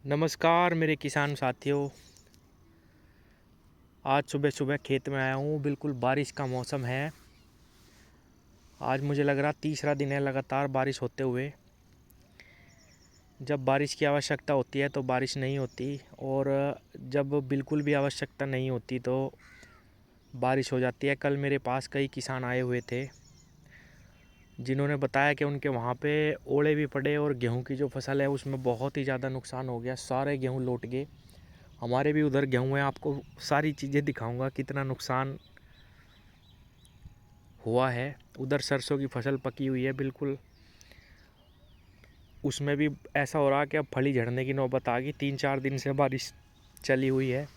नमस्कार मेरे किसान साथियों। आज सुबह सुबह खेत में आया हूँ। बिल्कुल बारिश का मौसम है। आज मुझे लग रहा तीसरा दिन है लगातार बारिश होते हुए। जब बारिश की आवश्यकता होती है तो बारिश नहीं होती, और जब बिल्कुल भी आवश्यकता नहीं होती तो बारिश हो जाती है। कल मेरे पास कई किसान आए हुए थे जिन्होंने बताया कि उनके वहाँ पे ओले भी पड़े और गेहूँ की जो फसल है उसमें बहुत ही ज़्यादा नुकसान हो गया। सारे गेहूँ लौट गए। हमारे भी उधर गेहूँ है। आपको सारी चीज़ें दिखाऊंगा कितना नुकसान हुआ है। उधर सरसों की फसल पकी हुई है बिल्कुल, उसमें भी ऐसा हो रहा कि अब फली झड़ने की नौबत आ गई। 3-4 दिन से बारिश चली हुई है।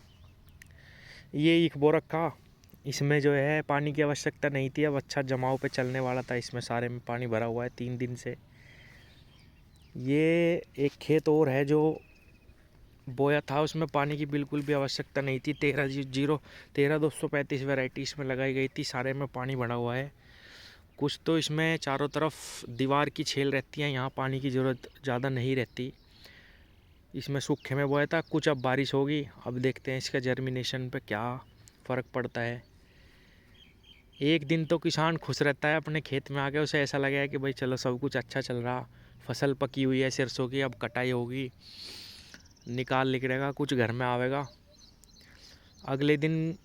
ये एक बो रखा, इसमें जो है पानी की आवश्यकता नहीं थी। अब अच्छा जमाव पे चलने वाला था, इसमें सारे में पानी भरा हुआ है 3 दिन से। ये एक खेत और है जो बोया था, उसमें पानी की बिल्कुल भी आवश्यकता नहीं थी। 13-235 वैरायटी इसमें लगाई गई थी, सारे में पानी भरा हुआ है। कुछ तो इसमें चारों तरफ दीवार की छेल रहती है, यहाँ पानी की ज़रूरत ज़्यादा नहीं रहती। इसमें सूखे में बोया था, कुछ अब बारिश होगी। अब देखते हैं इसका जर्मिनेशन पे क्या फ़र्क पड़ता है। एक दिन तो किसान खुश रहता है अपने खेत में आके, उसे ऐसा लगा है कि भाई चलो सब कुछ अच्छा चल रहा, फसल पकी हुई है सरसों की, अब कटाई होगी, निकाल निकलेगा, कुछ घर में आवेगा। अगले दिन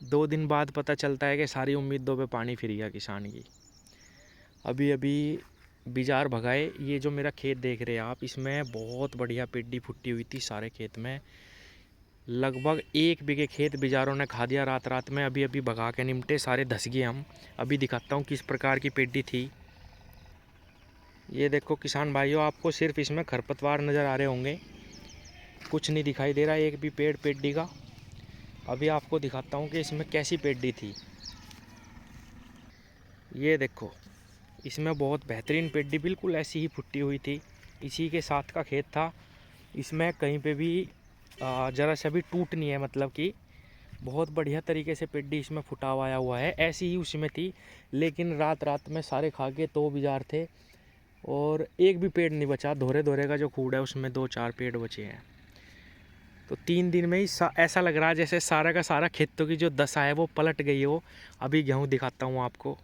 2 दिन बाद पता चलता है कि सारी उम्मीदों पे पानी फिर गया किसान की। अभी अभी बिजार भगाए। ये जो मेरा खेत देख रहे हैं आप, इसमें बहुत बढ़िया पेड्डी फुट्टी हुई थी सारे खेत में। लगभग 1 बीघे खेत बिजारों ने खा दिया रात रात में। अभी अभी भगा के निमटे, सारे धस गए। हम अभी दिखाता हूँ किस प्रकार की पेड्डी थी। ये देखो किसान भाइयों, आपको सिर्फ इसमें खरपतवार नज़र आ रहे होंगे, कुछ नहीं दिखाई दे रहा एक भी पेड़ पेड्डी का। अभी आपको दिखाता हूँ कि इसमें कैसी पेड्डी थी। ये देखो, इसमें बहुत बेहतरीन पेड्डी बिल्कुल ऐसी ही फुट्टी हुई थी। इसी के साथ का खेत था। इसमें कहीं पे भी ज़रा सा भी टूट नहीं है, मतलब कि बहुत बढ़िया तरीके से पेड्डी इसमें फुटावाया हुआ है। ऐसी ही उसमें थी, लेकिन रात रात में सारे खा के तो बिजार थे और एक भी पेड़ नहीं बचा। धोरे धोरे का जो खूड़ है उसमें 2-4 पेड़ बचे हैं। तो 3 दिन में ही ऐसा लग रहा है जैसे सारा का सारा खेतों की जो दशा है वो पलट गई हो। अभी गेहूँ दिखाता हूँ आपको।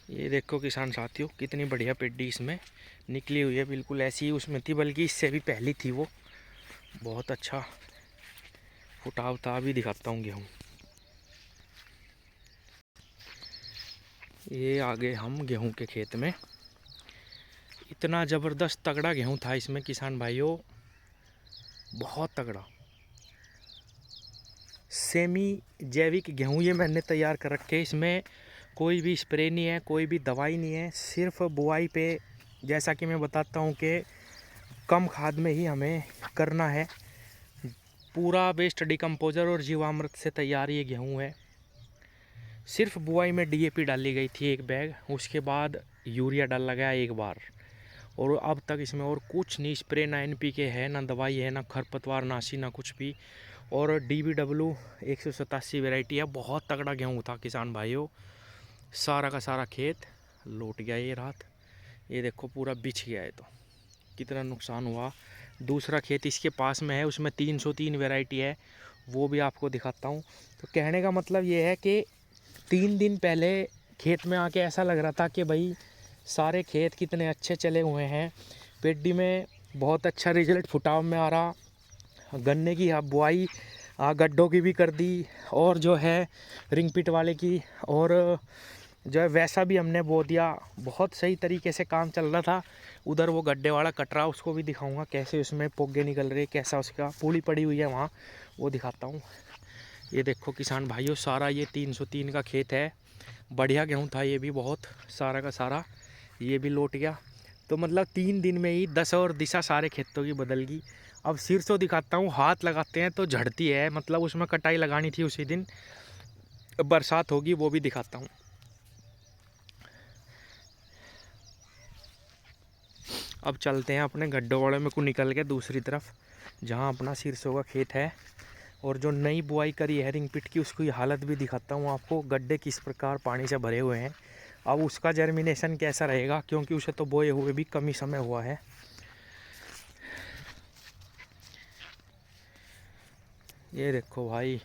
ये देखो किसान साथियों, कितनी बढ़िया पेड्डी इसमें निकली हुई है। बिल्कुल ऐसी ही उसमें थी, बल्कि इससे भी पहली थी वो। बहुत अच्छा फुटाव था। अभी दिखाता हूँ गेहूँ। ये आगे हम गेहूँ के खेत में, इतना ज़बरदस्त तगड़ा गेहूँ था इसमें किसान भाइयों, बहुत तगड़ा। सेमी जैविक गेहूँ ये मैंने तैयार कर रखे। इसमें कोई भी स्प्रे नहीं है, कोई भी दवाई नहीं है, सिर्फ बुआई पे, जैसा कि मैं बताता हूँ कि कम खाद में ही हमें करना है। पूरा वेस्ट डिकम्पोजर और जीवामृत से तैयार ये गेहूँ है। सिर्फ बुआई में डीएपी डाली गई थी 1 बैग, उसके बाद यूरिया डाला गया 1 बार, और अब तक इसमें और कुछ नहीं स्प्रे, ना एनपीके है, ना दवाई है, ना खरपतवार नाशी, ना कुछ भी। और DBW 187 वैरायटी है। बहुत तगड़ा गेहूँ था किसान भाइयों। सारा का सारा खेत लौट गया ये रात। ये देखो पूरा बिछ गया है, तो कितना नुकसान हुआ। दूसरा खेत इसके पास में है, उसमें 303 वैरायटी है, वो भी आपको दिखाता हूँ। तो कहने का मतलब ये है कि 3 दिन पहले खेत में आके ऐसा लग रहा था कि भाई सारे खेत कितने अच्छे चले हुए हैं। पेड्डी में बहुत अच्छा रिजल्ट फुटाव में आ रहा। गन्ने की बुआई गड्ढों की भी कर दी, और जो है रिंग पिट वाले की, और जो है वैसा भी हमने बो दिया। बहुत सही तरीके से काम चल रहा था। उधर वो गड्ढे वाला कट रहा, उसको भी दिखाऊंगा कैसे उसमें पोगे निकल रहे, कैसा उसका पूली पड़ी हुई है वहाँ, वो दिखाता हूँ। ये देखो किसान भाइयों, सारा ये 303 का खेत है। बढ़िया गेहूँ था ये भी, बहुत सारा का सारा। ये भी लौट गया। तो मतलब 3 दिन में ही दशा और दिशा सारे खेतों की बदल गई। अब सिरसों दिखाता हूँ। हाथ लगाते हैं तो झड़ती है, मतलब उसमें कटाई लगानी थी उसी दिन, बरसात होगी, वो भी दिखाता हूँ। अब चलते हैं अपने गड्ढों वाले में को निकल के दूसरी तरफ, जहाँ अपना सिरसों का खेत है। और जो नई बुआई करी है रिंग पिट की, उसकी हालत भी दिखाता हूँ आपको। गड्ढे किस प्रकार पानी से भरे हुए हैं। अब उसका जर्मिनेशन कैसा रहेगा, क्योंकि उसे तो बोए हुए भी कम ही समय हुआ है। ये देखो भाई,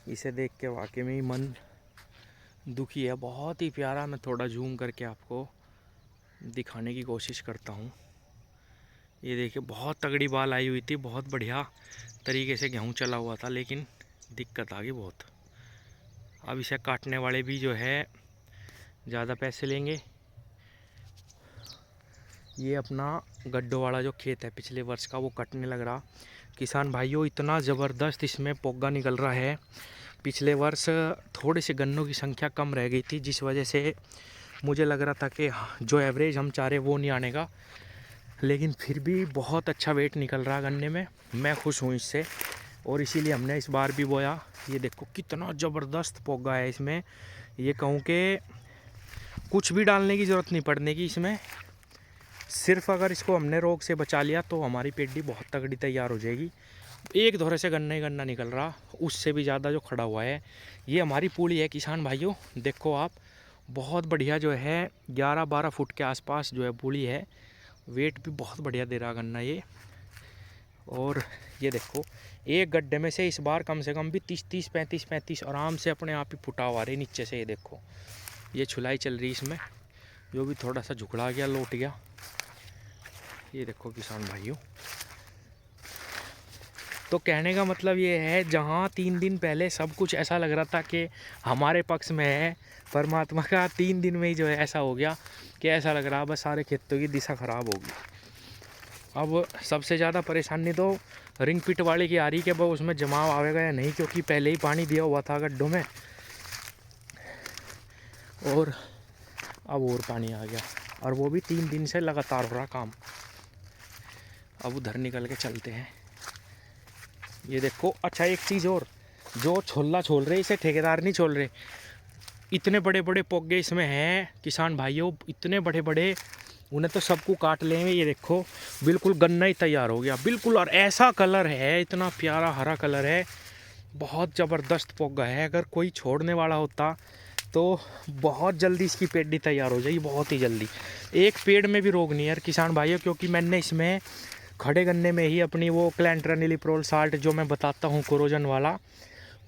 इसे देख के वाकई में ही मन दुखी है। बहुत ही प्यारा। मैं थोड़ा जूम करके आपको दिखाने की कोशिश करता हूँ। ये देखिए, बहुत तगड़ी बाल आई हुई थी, बहुत बढ़िया तरीके से गेहूँ चला हुआ था, लेकिन दिक्कत आ गई बहुत। अब इसे काटने वाले भी जो है ज़्यादा पैसे लेंगे। ये अपना गड्ढों वाला जो खेत है पिछले वर्ष का, वो कटने लग रहा। किसान भाइयों, इतना ज़बरदस्त इसमें पोगा निकल रहा है। पिछले वर्ष थोड़े से गन्नों की संख्या कम रह गई थी, जिस वजह से मुझे लग रहा था कि जो एवरेज हम चाह रहे वो नहीं आने का, लेकिन फिर भी बहुत अच्छा वेट निकल रहा गन्ने में। मैं खुश हूँ इससे, और इसीलिए हमने इस बार भी बोया। ये देखो कितना ज़बरदस्त पोगा है इसमें। ये कहूँ कि कुछ भी डालने की ज़रूरत नहीं पड़ने की इसमें। सिर्फ अगर इसको हमने रोग से बचा लिया तो हमारी पेडी बहुत तगड़ी तैयार हो जाएगी। एक धोरे से गन्ना ही गन्ना निकल रहा, उससे भी ज़्यादा जो खड़ा हुआ है। ये हमारी पूली है किसान भाइयों, देखो आप, बहुत बढ़िया जो है 11-12 फुट के आसपास जो है पूली है। वेट भी बहुत बढ़िया दे रहा गन्ना ये। और ये देखो, एक गड्ढे में से इस बार कम से कम भी 30-30, 35-35 आराम से अपने आप ही फुटाव आ रहे नीचे से। ये देखो, ये छुलाई चल रही इसमें, जो भी थोड़ा सा झुकड़ा गया, लौट गया। ये देखो किसान भाइयों, तो कहने का मतलब ये है, जहाँ 3 दिन पहले सब कुछ ऐसा लग रहा था कि हमारे पक्ष में है, परमात्मा का 3 दिन में ही जो है ऐसा हो गया कि ऐसा लग रहा बस सारे खेतों की दिशा खराब होगी। अब सबसे ज़्यादा परेशानी तो रिंग पिट वाले की आ रही कि वो उसमें जमाव आएगा या नहीं, क्योंकि पहले ही पानी दिया हुआ था गड्ढों में, और अब और पानी आ गया, और वो भी 3 दिन से लगातार हो रहा काम। अब उधर निकल के चलते हैं। ये देखो, अच्छा एक चीज़ और, जो छोला छोल रहे इसे ठेकेदार नहीं छोल रहे। इतने बड़े बड़े पोगे इसमें हैं किसान भाइयों, इतने बड़े बड़े, उन्हें तो सबको काट लेंगे। ये देखो, बिल्कुल गन्ना ही तैयार हो गया बिल्कुल, और ऐसा कलर है, इतना प्यारा हरा कलर है, बहुत ज़बरदस्त पोगा है। अगर कोई छोड़ने वाला होता तो बहुत जल्दी इसकी पेड़ी तैयार हो जाएगी, बहुत ही जल्दी। एक पेड़ में भी रोग नहीं है किसान भाइयों, क्योंकि मैंने इसमें खड़े गन्ने में ही अपनी वो क्लैंट्रानिलीप्रोल साल्ट जो मैं बताता हूँ कोरोजन वाला,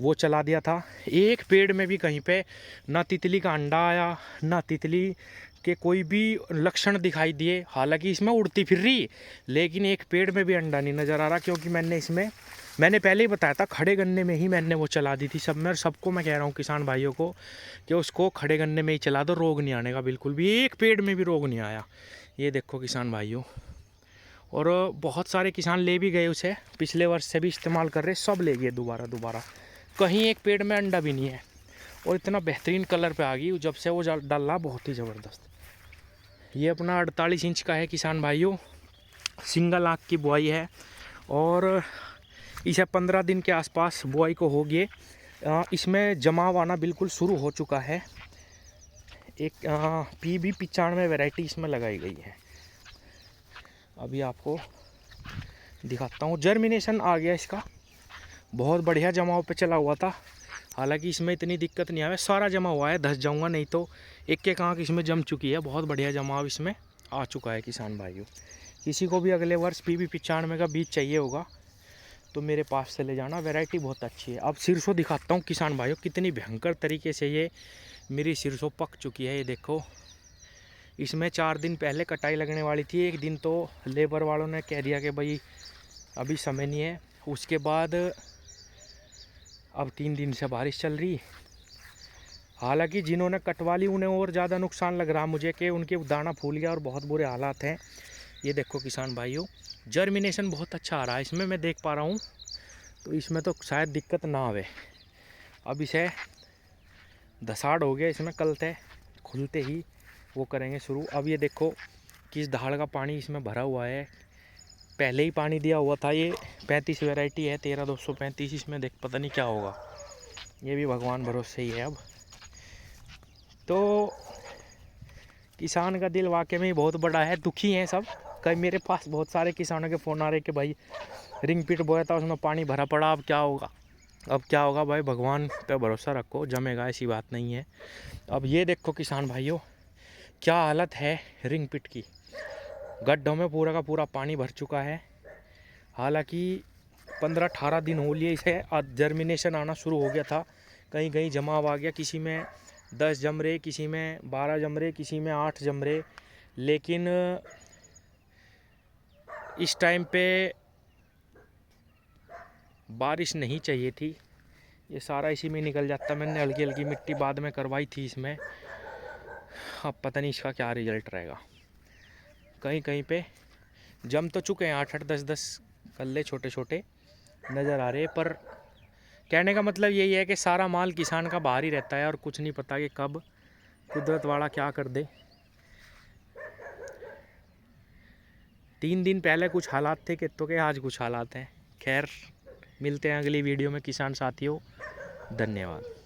वो चला दिया था। एक पेड़ में भी कहीं पे ना तितली का अंडा आया, ना तितली के कोई भी लक्षण दिखाई दिए। हालांकि इसमें उड़ती फिर रही, लेकिन एक पेड़ में भी अंडा नहीं नज़र आ रहा, क्योंकि मैंने पहले ही बताया था, खड़े गन्ने में ही मैंने वो चला दी थी सब में। और सबको मैं कह रहा हूँ किसान भाइयों को कि उसको खड़े गन्ने में ही चला दो, रोग नहीं आने का बिल्कुल भी। एक पेड़ में भी रोग नहीं आया। ये देखो किसान भाइयों, और बहुत सारे किसान ले भी गए उसे, पिछले वर्ष से भी इस्तेमाल कर रहे, सब ले गए दोबारा। कहीं एक पेड़ में अंडा भी नहीं है, और इतना बेहतरीन कलर पे आ गई जब से वो डाला, बहुत ही ज़बरदस्त। ये अपना 48 इंच का है किसान भाइयों, सिंगल आँख की बुआई है, और इसे 15 दिन के आसपास बुआई को हो गए। इसमें जमाव आना बिल्कुल शुरू हो चुका है। एक PB 95 वैरायटी इसमें लगाई गई है। अभी आपको दिखाता हूँ, जर्मिनेशन आ गया इसका, बहुत बढ़िया जमाव पे चला हुआ था। हालांकि इसमें इतनी दिक्कत नहीं आया, सारा जमा हुआ है, धस जाऊंगा नहीं तो। एक आँख इसमें जम चुकी है, बहुत बढ़िया जमाव इसमें आ चुका है किसान भाइयों। किसी को भी अगले वर्ष PB 95 का बीज चाहिए होगा तो मेरे पास से ले जाना, वैरायटी बहुत अच्छी है। अब सिरसों दिखाता हूँ किसान भाइयों, कितनी भयंकर तरीके से ये मेरी सिरसों पक चुकी है। ये देखो, इसमें 4 दिन पहले कटाई लगने वाली थी। एक दिन तो लेबर वालों ने कह दिया कि भाई अभी समय नहीं है। उसके बाद अब 3 दिन से बारिश चल रही। हालांकि जिन्होंने कटवा ली उन्हें और ज़्यादा नुकसान लग रहा मुझे, कि उनके दाना फूल गया और बहुत बुरे हालात हैं। ये देखो किसान भाइयों, जर्मिनेशन बहुत अच्छा आ रहा है इसमें, मैं देख पा रहा हूँ, तो इसमें तो शायद दिक्कत ना आवे। अब इसे धसाड़ हो गया इसमें, कल तय खुलते ही वो करेंगे शुरू। अब ये देखो किस दहाड़ का पानी इसमें भरा हुआ है, पहले ही पानी दिया हुआ था। ये 35 वैरायटी है, 13235, इसमें देख पता नहीं क्या होगा, ये भी भगवान भरोसे ही है। अब तो किसान का दिल वाकई में बहुत बड़ा है, दुखी हैं सब। कई मेरे पास बहुत सारे किसानों के फ़ोन आ रहे कि भाई रिंग पिट बोया था, उसमें पानी भरा पड़ा, अब क्या होगा, अब क्या होगा। भाई भगवान पे भरोसा रखो, जमेगा, ऐसी बात नहीं है। अब ये देखो किसान भाइयों, क्या हालत है रिंग पिट की, गड्ढों में पूरा का पूरा पानी भर चुका है। हालांकि 15-18 दिन हो लिए इसे, आज जर्मिनेशन आना शुरू हो गया था। कहीं कहीं जमाव आ गया, किसी में 10 जम रहे, किसी में 12 जम रहे, किसी में 8 जम रहे। लेकिन इस टाइम पे बारिश नहीं चाहिए थी, ये सारा इसी में निकल जाता। मैंने हल्की हल्की मिट्टी बाद में करवाई थी इसमें, अब पता नहीं इसका क्या रिजल्ट रहेगा। कहीं कहीं पे जम तो चुके हैं, 8-8 10-10 कल्ले छोटे छोटे नज़र आ रहे हैं। पर कहने का मतलब यही है कि सारा माल किसान का बाहर ही रहता है और कुछ नहीं पता कि कब कुदरत वाला क्या कर दे। 3 दिन पहले कुछ हालात थे खेतों के, आज कुछ हालात हैं। खैर, मिलते हैं अगली वीडियो में किसान साथियों। धन्यवाद।